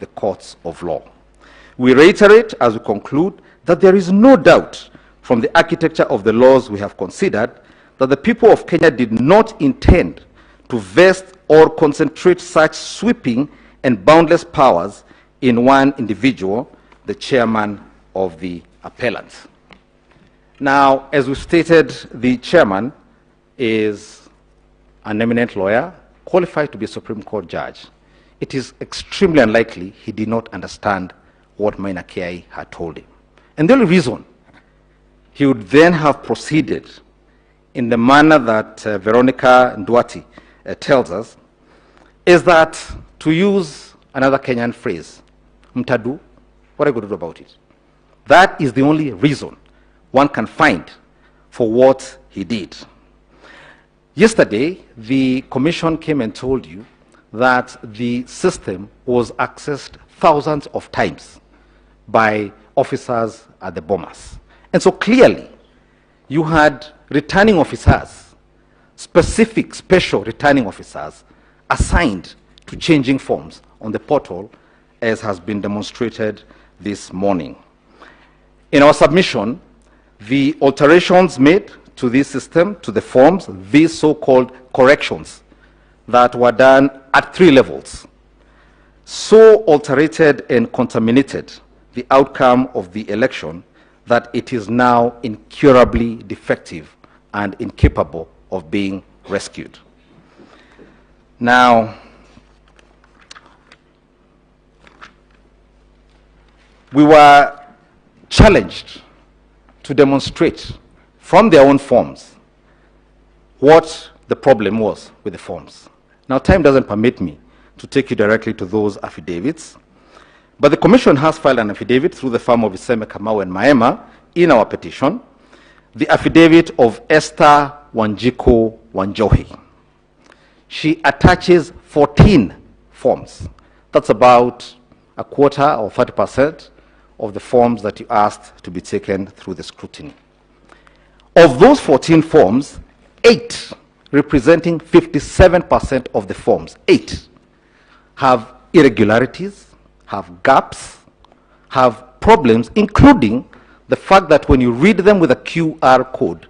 the courts of law. We reiterate as we conclude that there is no doubt from the architecture of the laws we have considered that the people of Kenya did not intend to vest or concentrate such sweeping and boundless powers in one individual, the chairman of the appellants. Now, as we stated, the chairman is an eminent lawyer, qualified to be a Supreme Court judge. It is extremely unlikely he did not understand what Maina Kiai had told him. And the only reason he would then have proceeded in the manner that Veronica Nduati tells us is that, to use another Kenyan phrase, mtadu, what are you going to do about it? That is the only reason one can find for what he did. Yesterday, the commission came and told you that the system was accessed thousands of times by officers at the Bomas. And so clearly, you had returning officers, specific, special returning officers, assigned to changing forms on the portal, as has been demonstrated this morning. In our submission, the alterations made to this system, to the forms, these so-called corrections that were done at 3 levels, so alterated and contaminated the outcome of the election that it is now incurably defective and incapable of being rescued. Now, we were challenged to demonstrate from their own forms what the problem was with the forms. Now, time doesn't permit me to take you directly to those affidavits, but the Commission has filed an affidavit through the firm of Iseme Kamau and Maema in our petition, the affidavit of Esther Wanjiko Wanjohi. She attaches 14 forms. That's about a quarter or 30% of the forms that you asked to be taken through the scrutiny. Of those 14 forms, 8, representing 57% of the forms, 8 have irregularities, have gaps, have problems, including the fact that when you read them with a QR code,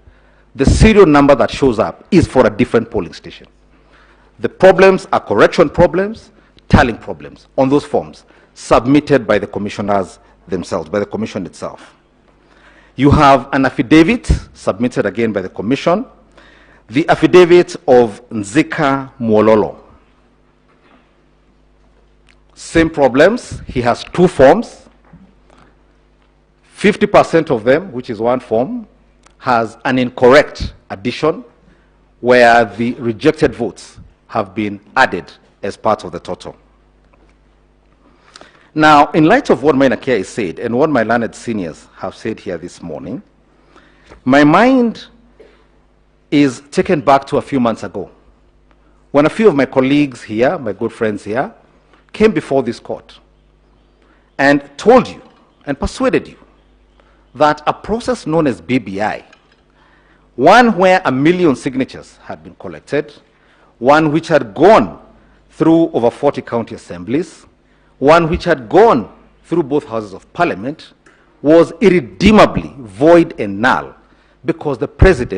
the serial number that shows up is for a different polling station. The problems are correction problems, tallying problems on those forms submitted by the commissioners themselves, by the commission itself. You have an affidavit submitted again by the commission, the affidavit of Nzika Mwololo. Same problems. He has 2 forms. 50% of them, which is 1 form, has an incorrect addition where the rejected votes have been added as part of the total. Now, in light of what Maina Kiai has said and what my learned seniors have said here this morning, my mind is taken back to a few months ago when a few of my colleagues here, my good friends here, came before this court and told you and persuaded you that a process known as BBI, one where 1 million signatures had been collected, one which had gone through over 40 county assemblies, one which had gone through both houses of parliament, was irredeemably void and null because the president